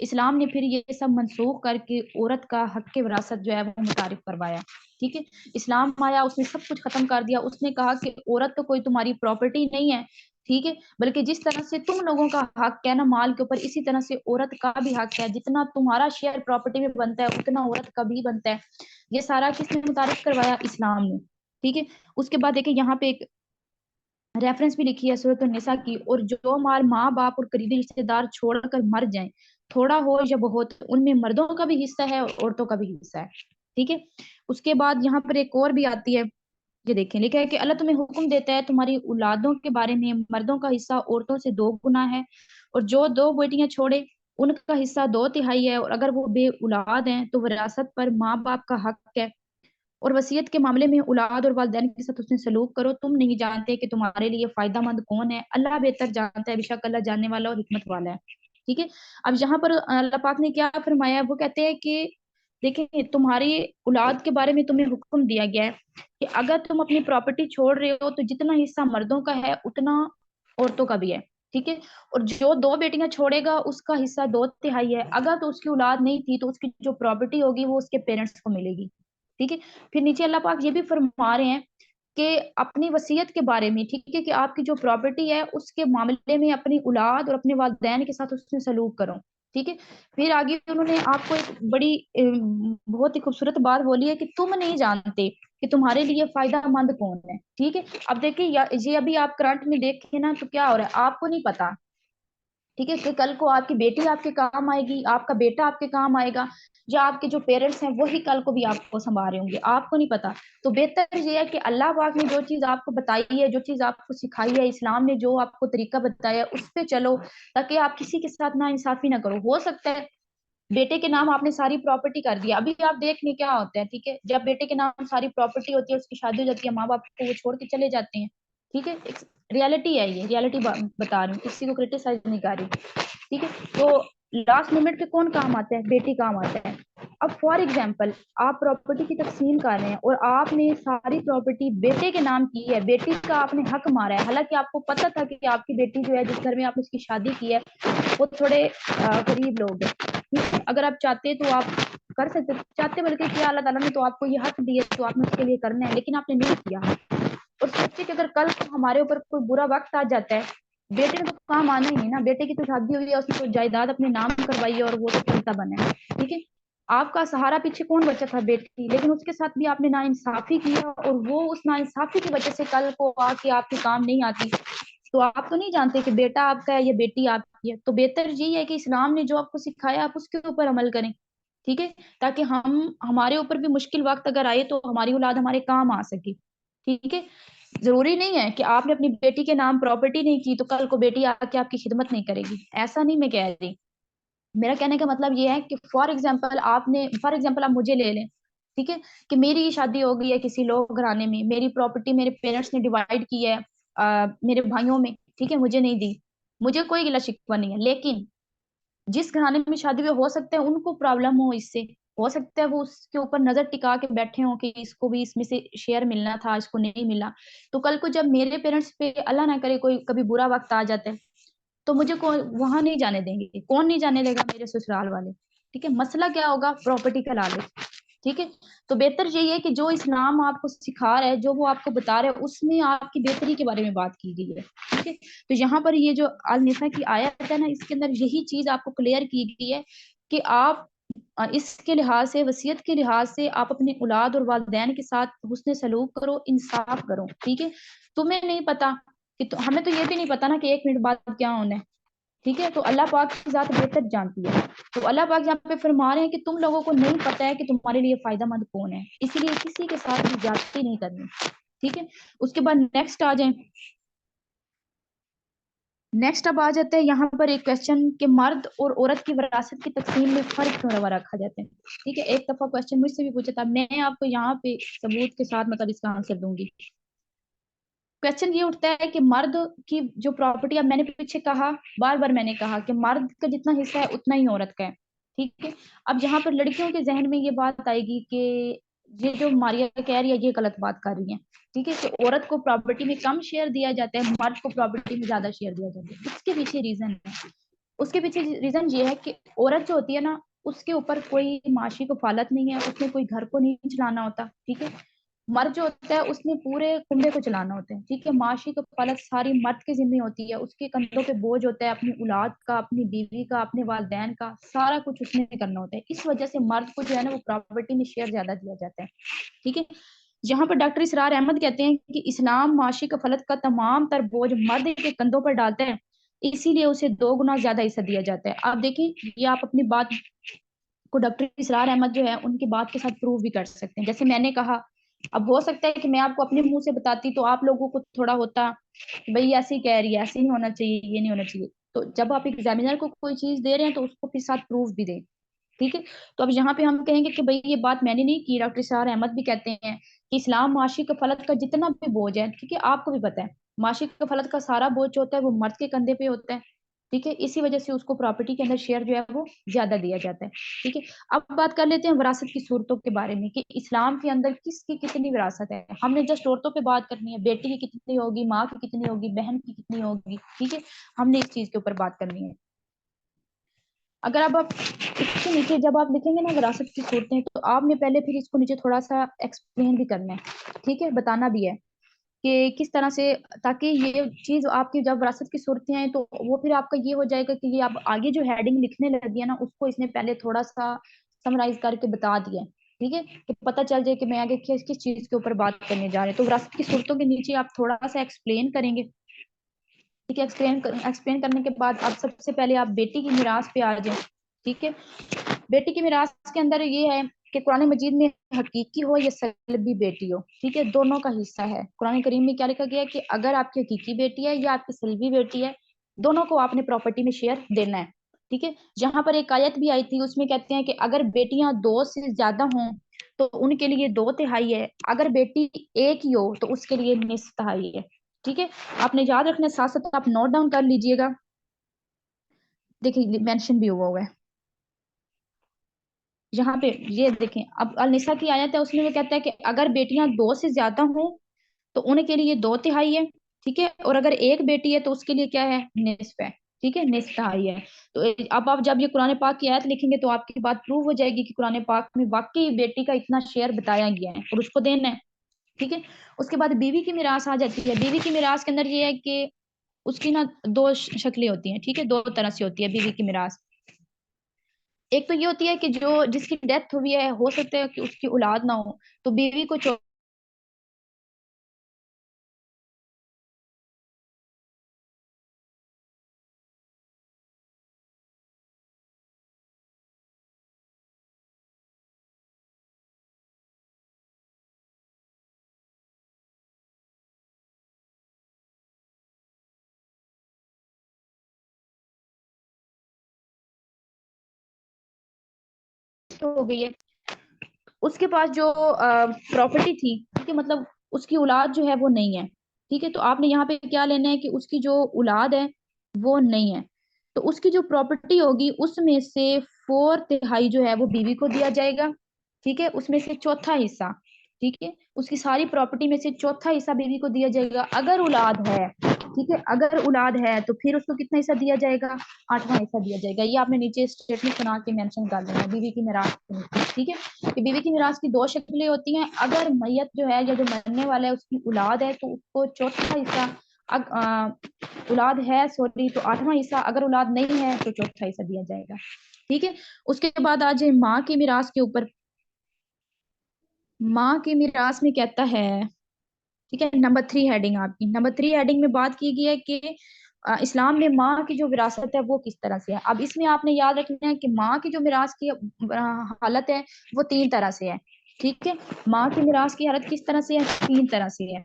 اسلام نے پھر یہ سب منسوخ کر کے عورت کا حق وراثت جو ہے وہ متعارف کروایا. ٹھیک ہے, اسلام آیا, اس نے سب کچھ ختم کر دیا. اس نے کہا کہ عورت تو کوئی تمہاری پراپرٹی نہیں ہے, ٹھیک ہے, بلکہ جس طرح سے تم لوگوں کا حق ہے نا مال کے اوپر, اسی طرح سے عورت کا بھی حق ہے. جتنا تمہارا شیئر پراپرٹی میں بنتا ہے اتنا عورت کا بھی بنتا ہے. یہ سارا کس نے متعارف کروایا؟ اسلام نے. ٹھیک ہے, اس کے بعد دیکھیں یہاں پہ ایک ریفرنس بھی لکھی ہے سورۃ النساء کی, اور جو مال ماں باپ اور قریبی رشتے دار چھوڑ کر مر جائیں, تھوڑا ہو یا بہت, ان میں مردوں کا بھی حصہ ہے اور عورتوں کا بھی حصہ ہے. ٹھیک ہے, اس کے بعد یہاں پر ایک اور بھی آتی ہے, یہ دیکھیں لکھا ہے کہ اللہ تمہیں حکم دیتا ہے تمہاری اولادوں کے بارے میں, مردوں کا حصہ عورتوں سے 2 گنا ہے, اور جو 2 بیٹیاں چھوڑے ان کا حصہ 2/3 ہے, اور اگر وہ بے اولاد ہیں تو وراثت پر ماں باپ کا حق ہے. اور وصیت کے معاملے میں اولاد اور والدین کے ساتھ حسن سلوک کرو, تم نہیں جانتے کہ تمہارے لیے فائدہ مند کون ہے, اللہ بہتر جانتا ہے, بے شک اللہ جاننے والا اور حکمت والا ہے. ٹھیک ہے, اب یہاں پر اللہ پاک نے کیا فرمایا, وہ کہتے ہیں کہ دیکھیں تمہاری اولاد کے بارے میں تمہیں حکم دیا گیا ہے کہ اگر تم اپنی پراپرٹی چھوڑ رہے ہو تو جتنا حصہ مردوں کا ہے اتنا عورتوں کا بھی ہے. ٹھیک ہے, اور جو 2 بیٹیاں چھوڑے گا اس کا حصہ 2/3 ہے. اگر تو اس کی اولاد نہیں تھی تو اس کی جو پراپرٹی ہوگی وہ اس کے پیرنٹس کو ملے گی. ٹھیک ہے, پھر نیچے اللہ پاک یہ بھی فرما رہے ہیں کہ اپنی وصیت کے بارے میں, ٹھیک ہے, کہ آپ کی جو پراپرٹی ہے اس کے معاملے میں اپنی اولاد اور اپنے والدین کے ساتھ اس میں سلوک کرو. ٹھیک ہے, پھر آگے انہوں نے آپ کو ایک بڑی بہت ہی خوبصورت بات بولی ہے کہ تم نہیں جانتے کہ تمہارے لیے فائدہ مند کون ہے. ٹھیک ہے, اب دیکھیں یہ ابھی آپ کرنٹ میں دیکھیں نا تو کیا ہو رہا ہے آپ کو نہیں پتا. ٹھیک ہے, کہ کل کو آپ کی بیٹی آپ کے کام آئے گی, آپ کا بیٹا آپ کے کام آئے گا, یا آپ کے جو پیرنٹس ہیں وہی کل کو بھی آپ کو سنبھال رہے ہوں گے, آپ کو نہیں پتا. تو بہتر یہ ہے کہ اللہ پاک نے جو چیز آپ کو بتائی ہے, جو چیز آپ کو سکھائی ہے, اسلام نے جو آپ کو طریقہ بتایا ہے اس پہ چلو, تاکہ آپ کسی کے ساتھ نا انصافی نہ کرو. ہو سکتا ہے بیٹے کے نام آپ نے ساری پراپرٹی کر دیا, ابھی آپ دیکھ لیں کیا ہوتا ہے. ٹھیک ہے, جب بیٹے کے نام ساری پراپرٹی ہوتی ہے, اس کی شادی ہو جاتی ہے, ماں باپ کو وہ چھوڑ کے چلے جاتے ہیں. ٹھیک ہے, ریالٹی ہے, یہ ریالٹی بتا رہی ہوں, کسی کو کرٹیسائز نہیں کر رہی. ٹھیک ہے, تو لاسٹ مومنٹ پہ کون کام آتا ہے؟ بیٹی کام آتا ہے. اب فار ایگزامپل آپ پراپرٹی کی تقسیم کر رہے ہیں اور آپ نے ساری پراپرٹی بیٹے کے نام کی ہے, بیٹی کا آپ نے حق مارا ہے, حالانکہ آپ کو پتا تھا کہ آپ کی بیٹی جو ہے جس گھر میں آپ نے اس کی شادی کی ہے وہ تھوڑے غریب لوگ ہیں. اگر آپ چاہتے تو آپ کر سکتے, چاہتے بلکہ کیا اللہ تعالیٰ نے تو آپ کو یہ حق دیا تو آپ نے اس کے لیے کرنا ہے, لیکن آپ نے نہیں کیا. اور سوچے کہ اگر کل ہمارے اوپر کوئی برا وقت آ جاتا ہے, بیٹے نے تو کام آنا ہی نہیں نا, بیٹے کی تو شادی ہوئی ہے, اس نے تو جائیداد اپنے نام کروائی ہے اور وہ تو چلتا بنا ہے. ٹھیک ہے, آپ کا سہارا پیچھے کون بچا تھا؟ بیٹی. لیکن اس کے ساتھ بھی آپ نے ناانصافی کی ہے, اور وہ اس ناانصافی کی وجہ سے کل کو آ کے آپ کے کام نہیں آتی. تو آپ تو نہیں جانتے کہ بیٹا آپ کا ہے یا بیٹی آپ کی ہے. تو بہتر یہی ہے کہ اسلام نے جو آپ کو سکھایا آپ اس کے اوپر عمل کریں. ٹھیک ہے, تاکہ ہمارے اوپر بھی مشکل وقت اگر آئے تو ہماری اولاد ہمارے کام آ سکے. ٹھیک ہے, ضروری نہیں ہے کہ آپ نے اپنی بیٹی کے نام پراپرٹی نہیں کی تو کل کو بیٹی آ کے آپ کی خدمت نہیں کرے گی, ایسا نہیں میں کہہ رہی. میرا کہنے کا مطلب یہ ہے کہ فار ایگزامپل آپ مجھے لے لیں. ٹھیک ہے, کہ میری شادی ہو گئی ہے کسی لوگ گھرانے میں, میری پراپرٹی میرے پیرنٹس نے ڈیوائڈ کی ہے میرے بھائیوں میں, ٹھیک ہے, مجھے نہیں دی, مجھے کوئی گلا شکوہ نہیں ہے. لیکن جس گھرانے میں شادی ہوئی ہو سکتا ہے ان کو پرابلم ہو اس سے, ہو سکتا ہے وہ اس کے اوپر نظر ٹکا کے بیٹھے ہوں کہ اس کو بھی اس میں سے شیئر ملنا تھا, اس کو نہیں ملا. تو کل کو جب میرے پیرنٹس پہ اللہ نہ کرے کوئی کبھی برا وقت آ جاتا ہے تو مجھے وہاں نہیں جانے دیں گے. کون نہیں جانے دے گا؟ میرے سسرال والے. ٹھیک ہے, مسئلہ کیا ہوگا؟ پراپرٹی کا لالچ. ٹھیک ہے, تو بہتر یہی ہے کہ جو اسلام آپ کو سکھا رہا ہے, جو وہ آپ کو بتا رہا ہے, اس میں آپ کی بہتری کے بارے میں بات کی گئی ہے. ٹھیک ہے, تو یہاں پر یہ جو النساء کی آیت ہے نا, اس کے اندر یہی چیز آپ کو کلیئر کی گئی ہے کہ آپ اس کے لحاظ سے, وصیت کے لحاظ سے آپ اپنے اولاد اور والدین کے ساتھ حسن سلوک کرو, انصاف کرو. ٹھیک ہے, تمہیں نہیں پتا کہ ہمیں تو یہ بھی نہیں پتا نا کہ 1 منٹ بعد کیا ہونا ہے. ٹھیک ہے, تو اللہ پاک کی ذات بہتر جانتی ہے. تو اللہ پاک یہاں پہ فرما رہے ہیں کہ تم لوگوں کو نہیں پتا ہے کہ تمہارے لیے فائدہ مند کون ہے, اسی لیے کسی کے ساتھ بھی زیادتی نہیں کرنی. ٹھیک ہے, اس کے بعد نیکسٹ آ جائیں. نیکسٹ اب آ جاتے ہیں یہاں پر ایک کوشچن کہ مرد اور عورت کی وراثت کی تقسیم میں فرق کیوں رکھا جاتا ہے. ٹھیک ہے, ایک دفعہ کوشچن مجھ سے بھی پوچھا تھا, میں آپ کو یہاں پہ ثبوت کے ساتھ مطلب اس کا آنسر دوں گی. کوشچن یہ اٹھتا ہے کہ مرد کی جو پراپرٹی, اب میں نے پیچھے کہا, بار بار میں نے کہا کہ مرد کا جتنا حصہ ہے اتنا ہی عورت کا ہے. ٹھیک ہے, اب یہاں پر لڑکیوں کے ذہن میں یہ بات آئے گی کہ یہ جو ماریا کہہ رہی ہے یہ غلط بات کر رہی ہیں. ٹھیک ہے, کہ عورت کو پراپرٹی میں کم شیئر دیا جاتا ہے, مرد کو پراپرٹی میں زیادہ شیئر دیا جاتا ہے. اس کے پیچھے ریزن ہے. اس کے پیچھے ریزن یہ ہے کہ عورت جو ہوتی ہے نا اس کے اوپر کوئی معاشی کفالت نہیں ہے، اس نے کوئی گھر کو نہیں چلانا ہوتا، ٹھیک ہے. مرد جو ہوتا ہے اس نے پورے کنبے کو چلانا ہوتا ہے، ٹھیک ہے. معاشی کفالت ساری مرد کے ذمہ ہوتی ہے، اس کے کندھوں پہ بوجھ ہوتا ہے اپنی اولاد کا، اپنی بیوی کا، اپنے والدین کا، سارا کچھ اس نے کرنا ہوتا ہے. اس وجہ سے مرد کو جو ہے نا وہ پراپرٹی میں شیئر زیادہ دیا جاتا ہے، ٹھیک ہے. جہاں پر ڈاکٹر اسرار احمد کہتے ہیں کہ اسلام معاشی کفالت کا تمام تر بوجھ مرد کے کندھوں پر ڈالتا ہے، اسی لیے اسے 2 گنا زیادہ حصہ دیا جاتا ہے. آپ دیکھیں یہ آپ اپنی بات کو ڈاکٹر اسرار احمد جو ہے ان کی بات کے ساتھ پروو بھی کر سکتے ہیں. جیسے میں نے کہا، اب ہو سکتا ہے کہ میں آپ کو اپنے منہ سے بتاتی تو آپ لوگوں کو تھوڑا ہوتا کہ بھئی ایسے ہی کہہ رہی ہے، ایسے نہیں ہونا چاہیے، یہ نہیں ہونا چاہیے. تو جب آپ ایگزامینر کو کوئی چیز دے رہے ہیں تو اس کو پھر ساتھ پروف بھی دیں، ٹھیک ہے. تو اب یہاں پہ ہم کہیں گے کہ بھئی یہ بات میں نے نہیں کی، ڈاکٹر اسرار احمد بھی کہتے ہیں کہ اسلام معاشی کفالت کا جتنا بھی بوجھ ہے، ٹھیک ہے، آپ کو بھی پتہ ہے معاشی کفالت کا سارا بوجھ جو ہوتا ہے وہ مرد کے کندھے پہ ہوتا ہے، ٹھیک ہے. اسی وجہ سے اس کو پراپرٹی کے اندر شیئر جو ہے وہ زیادہ دیا جاتا ہے، ٹھیک ہے. اب بات کر لیتے ہیں وراثت کی صورتوں کے بارے میں کہ اسلام کے اندر کس کی کتنی وراثت ہے. ہم نے جسٹ عورتوں پہ بات کرنی ہے، بیٹی کی کتنی ہوگی، ماں کی کتنی ہوگی، بہن کی کتنی ہوگی، ٹھیک ہے. ہم نے اس چیز کے اوپر بات کرنی ہے. اگر اب آپ اس کے نیچے جب آپ لکھیں گے نا وراثت کی صورتیں تو آپ نے پہلے پھر اس کو نیچے تھوڑا سا ایکسپلین بھی کرنا ہے، ٹھیک ہے، بتانا بھی ہے کہ کس طرح سے، تاکہ یہ چیز آپ کی جب وراثت کی صورتیں ہیں تو وہ پھر آپ کا یہ ہو جائے گا کہ یہ آپ آگے جو ہیڈنگ لکھنے لگی ہے نا اس کو اس نے پہلے تھوڑا سا سمرائز کر کے بتا دیا ہے، ٹھیک ہے، کہ پتہ چل جائے کہ میں آگے کس کس چیز کے اوپر بات کرنے جا رہے ہیں. تو وراثت کی صورتوں کے نیچے آپ تھوڑا سا ایکسپلین کریں گے، ٹھیک ہے. ایکسپلین کرنے کے بعد آپ سب سے پہلے آپ بیٹی کی میراث پہ آ جائیں، ٹھیک ہے. بیٹی کی میراث کے اندر یہ ہے کہ قرآن مجید میں حقیقی ہو یا سلبی بیٹی ہو، ٹھیک ہے، دونوں کا حصہ ہے. قرآن کریم میں کیا لکھا گیا ہے کہ اگر آپ کی حقیقی بیٹی ہے یا آپ کی سلبی بیٹی ہے، دونوں کو آپ نے پراپرٹی میں شیئر دینا ہے، ٹھیک ہے. جہاں پر ایک آیت بھی آئی تھی اس میں کہتے ہیں کہ اگر بیٹیاں 2 سے زیادہ ہوں تو ان کے لیے 2/3 ہے، اگر بیٹی ایک ہی ہو تو اس کے لیے نصف تہائی ہے، ٹھیک ہے. آپ نے یاد رکھنا، ساتھ ساتھ آپ نوٹ ڈاؤن کر لیجئے گا. دیکھیں مینشن بھی ہوا ہے یہاں پہ، یہ دیکھیں اب النساء کی آیت ہے اس میں وہ کہتا ہے کہ اگر بیٹیاں 2 سے زیادہ ہوں تو ان کے لیے 2/3 ہے، ٹھیک ہے، اور اگر ایک بیٹی ہے تو اس کے لیے کیا ہے، نصف ہے، ٹھیک ہے، نصف تہائی ہے. تو اب آپ جب یہ قرآن پاک کی آیت لکھیں گے تو آپ کی بات پروو ہو جائے گی کہ قرآن پاک میں واقعی بیٹی کا اتنا شیئر بتایا گیا ہے اور اس کو دینا ہے، ٹھیک ہے. اس کے بعد بیوی کی میراث آ جاتی ہے. بیوی کی میراث کے اندر یہ ہے کہ اس کی نا 2 شکلیں ہوتی ہیں، ٹھیک ہے، 2 طرح سے ہوتی ہے بیوی کی میراث. ایک تو یہ ہوتی ہے کہ جو جس کی ڈیتھ ہوئی ہے، ہو سکتا ہے کہ اس کی اولاد نہ ہو تو بیوی کو ہو گئی ہے، اس کے پاس جو پراپرٹی تھی، ٹھیک ہے، مطلب اس کی اولاد جو ہے وہ نہیں ہے، ٹھیک ہے. تو آپ نے یہاں پہ کیا لینا ہے کہ اس کی جو اولاد ہے وہ نہیں ہے، تو اس کی جو پراپرٹی ہوگی اس میں سے 4/3 جو ہے وہ بیوی کو دیا جائے گا، ٹھیک ہے. اس میں سے چوتھا حصہ، ٹھیک ہے، اس کی ساری پراپرٹی میں سے چوتھا حصہ بیوی کو دیا جائے گا. اگر اولاد ہے، ٹھیک ہے، اگر اولاد ہے تو پھر اس کو کتنا حصہ دیا جائے گا، 8واں حصہ دیا جائے گا. یہ آپ نے نیچے اسٹیٹمنٹ بنا کے مینشن کر دینا بیوی کی میراث کے نیچے، ٹھیک ہے. کہ بیوی کی میراث کی 2 شکلیں ہوتی ہیں. اگر میت جو ہے یا جو مرنے والا ہے اس کی اولاد ہے تو اس کو چوتھا حصہ، اولاد ہے سوری تو 8واں حصہ، اگر اولاد نہیں ہے تو چوتھا حصہ دیا جائے گا، ٹھیک ہے. اس کے بعد آ جائے ماں کی میراث کے اوپر. ماں کی میراث میں کہتا ہے، ٹھیک ہے، نمبر 3 ہیڈنگ آپ کی، نمبر 3 ہیڈنگ میں بات کی گئی ہے کہ اسلام میں ماں کی جو وراثت ہے وہ کس طرح سے ہے. اب اس میں آپ نے یاد رکھنا ہے کہ ماں کی جو میراث کی حالت ہے وہ 3 طرح سے ہے، ٹھیک ہے. ماں کی میراث کی حالت کس طرح سے ہے، 3 طرح سے ہے.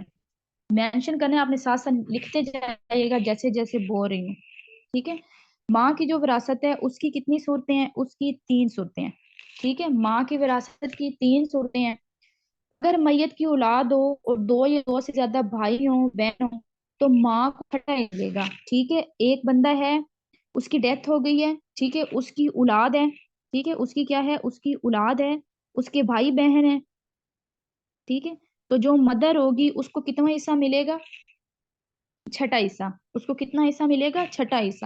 مینشن کرنے آپ نے ساتھ ساتھ لکھتے جائیے گا جیسے جیسے بول رہی ہوں، ٹھیک ہے. ماں کی جو وراثت ہے اس کی کتنی صورتیں ہیں، اس کی 3 صورتیں ہیں، ٹھیک ہے. ماں کی وراثت کی 3 صورتیں ہیں. اگر میت کی اولاد ہو اور 2 یا 2 سے زیادہ بھائی ہوں بہن ہوں تو ماں کو چھٹا ملے گا، ٹھیک ہے. ایک بندہ ہے، اس کی ڈیتھ ہو گئی ہے، ٹھیک ہے، اس کی اولاد ہے، ٹھیک ہے، اس کی کیا ہے، اس کی اولاد ہے، اس کے بھائی بہن ہیں، ٹھیک ہے. تو جو مدر ہوگی اس کو کتنا حصہ ملے گا، چھٹا حصہ. اس کو کتنا حصہ ملے گا، چھٹا حصہ.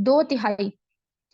2/3,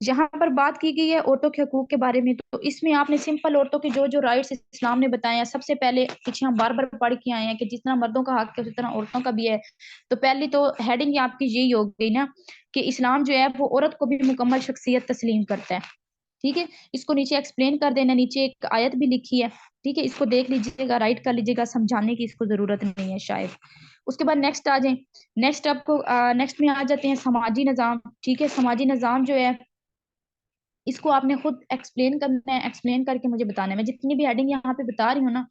جہاں پر بات کی گئی ہے عورتوں کے حقوق کے بارے میں، تو اس میں آپ نے سمپل عورتوں کے جو جو رائٹس اسلام نے بتائے ہیں، سب سے پہلے پیچھے ہم بار بار پڑھ کے آئے ہیں کہ جتنا مردوں کا حق ہے اسی طرح عورتوں کا بھی ہے. تو پہلی تو ہیڈنگ آپ کی یہی ہو گئی نا کہ اسلام جو ہے وہ عورت کو بھی مکمل شخصیت تسلیم کرتا ہے. ٹھیک ہے، اس کو نیچے ایکسپلین کر دینا، نیچے ایک آیت بھی لکھی ہے. ٹھیک ہے، اس کو دیکھ لیجیے گا، رائٹ کر لیجیے گا، سمجھانے کی اس کو ضرورت نہیں ہے شاید. اس کے بعد نیکسٹ آ جائیں. نیکسٹ آپ کو نیکسٹ میں آ جاتے ہیں سماجی نظام. ٹھیک ہے، سماجی نظام جو ہے اس کو آپ نے خود ایکسپلین کرنا ہے، ایکسپلین کر کے مجھے بتانا ہے. میں جتنی بھی ہیڈنگ یہاں پہ بتا رہی ہوں نا،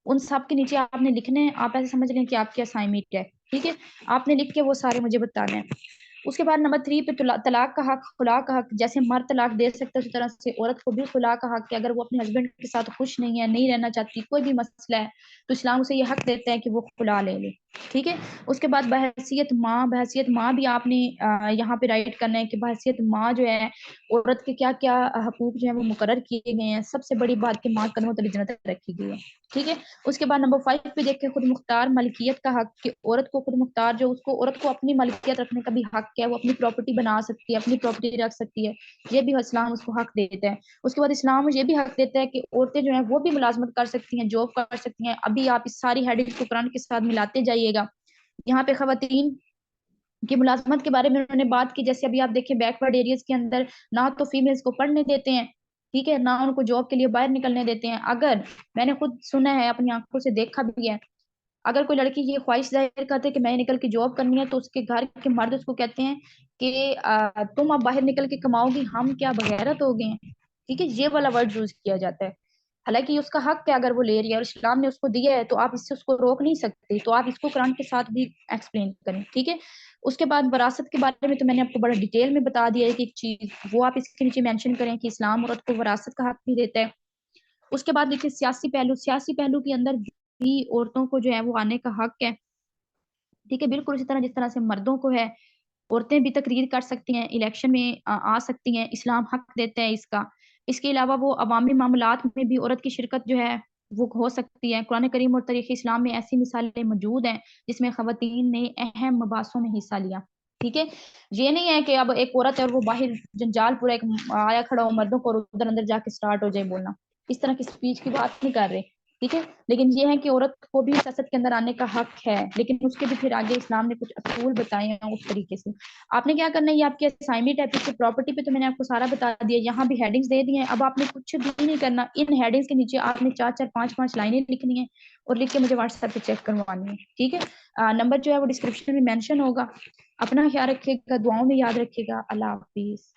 ان سب کے نیچے آپ نے لکھنے ہیں. آپ ایسے سمجھ لیں کہ آپ کی اسائنمنٹ ہے. ٹھیک ہے، آپ نے لکھ کے وہ سارے مجھے بتانے ہیں. اس کے بعد نمبر 3 پہ طلاق کا حق، خلا کا حق. جیسے مرد طلاق دے سکتا ہے اسی طرح سے عورت کو بھی خلا کا حق ہے. اگر وہ اپنے ہسبینڈ کے ساتھ خوش نہیں ہے، نہیں رہنا چاہتی، کوئی بھی مسئلہ ہے، تو اسلام اسے یہ حق دیتا ہے کہ وہ خلا لے لے. ٹھیک ہے. اس کے بعد بحیثیت ماں، بحیثیت ماں بھی آپ نے یہاں پہ رائٹ کرنا ہے کہ بحیثیت ماں جو ہے عورت کے کیا کیا حقوق جو ہیں وہ مقرر کیے گئے ہیں. سب سے بڑی بات کہ ماں قدموں تلے جنت رکھی گئی ہے. ٹھیک ہے. اس کے بعد نمبر 5 پہ دیکھیں خود مختار ملکیت کا حق، کہ عورت کو خود مختار جو اس کو عورت کو اپنی ملکیت رکھنے کا بھی حق ہے. وہ اپنی پراپرٹی بنا سکتی ہے، اپنی پراپرٹی رکھ سکتی ہے. یہ بھی اسلام اس کو حق دیتا ہے. اس کے بعد اسلام یہ بھی حق دیتا ہے کہ عورتیں جو ہیں وہ بھی ملازمت کر سکتی ہیں، جاب کر سکتی ہیں. ابھی آپ اس ساری ہیڈنگ کو قرآن کے ساتھ ملاتے جائیے گا. یہاں پہ خواتین کی ملازمت کے بارے میں انہوں نے بات کی. جیسے ابھی آپ دیکھیں بیکورڈ ایریاز کے اندر نہ تو فیمیلز کو پڑھنے دیتے ہیں، ٹھیک ہے، نہ ان کو جاب کے لیے باہر نکلنے دیتے ہیں. اگر میں نے خود سنا ہے، اپنی آنکھوں سے دیکھا بھی ہے، اگر کوئی لڑکی یہ خواہش ظاہر کرتے کہ میں نکل کے جاب کرنی ہے، تو اس کے گھر کے مرد اس کو کہتے ہیں کہ تم اب باہر نکل کے کماؤ گی، ہم کیا بغیرت ہو گئے ہیں. ٹھیک ہے، یہ والا ورڈ یوز کیا جاتا ہے. حالانکہ اس کا حق ہے اگر وہ لے رہی ہے اور اسلام نے اس کو دیا ہے، تو آپ اس سے اس کو روک نہیں سکتے. تو آپ اس کو قرآن کے ساتھ بھی ایکسپلین کریں. ٹھیک ہے. اس کے بعد وراثت کے بارے میں تو میں نے آپ کو بڑا ڈیٹیل میں بتا دیا ہے کہ ایک چیز وہ آپ اس کے نیچے مینشن کریں کہ اسلام عورت کو وراثت کا حق بھی دیتا ہے. اس کے بعد دیکھیے سیاسی پہلو. سیاسی پہلو کے اندر بھی عورتوں کو جو ہے وہ آنے کا حق ہے. ٹھیک ہے، بالکل اسی طرح جس طرح سے مردوں کو ہے. عورتیں بھی تقریر کر سکتی ہیں، الیکشن میں آ سکتی ہیں. اسلام حق دیتا ہے اس کا. اس کے علاوہ وہ عوامی معاملات میں بھی عورت کی شرکت جو ہے وہ ہو سکتی ہے. قرآن کریم اور تاریخ اسلام میں ایسی مثالیں موجود ہیں جس میں خواتین نے اہم مباحثوں میں حصہ لیا. ٹھیک ہے، یہ نہیں ہے کہ اب ایک عورت ہے اور وہ باہر جنجال پورا ایک آیا کھڑا ہو مردوں کو اور ادھر اندر جا کے سٹارٹ ہو جائے بولنا. اس طرح کی سپیچ کی بات نہیں کر رہے. ٹھیک ہے، لیکن یہ ہے کہ عورت کو بھی سیاست کے اندر آنے کا حق ہے، لیکن اس کے بھی پھر آگے اسلام نے کچھ اصول بتائے ہیں اس طریقے سے. آپ نے کیا کرنا ہے، یہ آپ کی اسائنمنٹ ہے. پیچھے پراپرٹی پہ تو میں نے آپ کو سارا بتا دیا، یہاں بھی ہیڈنگز دے دی ہیں. اب آپ نے کچھ بھی نہیں کرنا، ان ہیڈنگز کے نیچے آپ نے 4 4 5 5 لائنیں لکھنی ہیں اور لکھ کے مجھے واٹس ایپ پہ چیک کروانی ہے. ٹھیک ہے، نمبر جو ہے وہ ڈسکرپشن میں مینشن ہوگا. اپنا خیال رکھیے گا، دعاؤں میں یاد رکھیے گا. اللہ حافظ.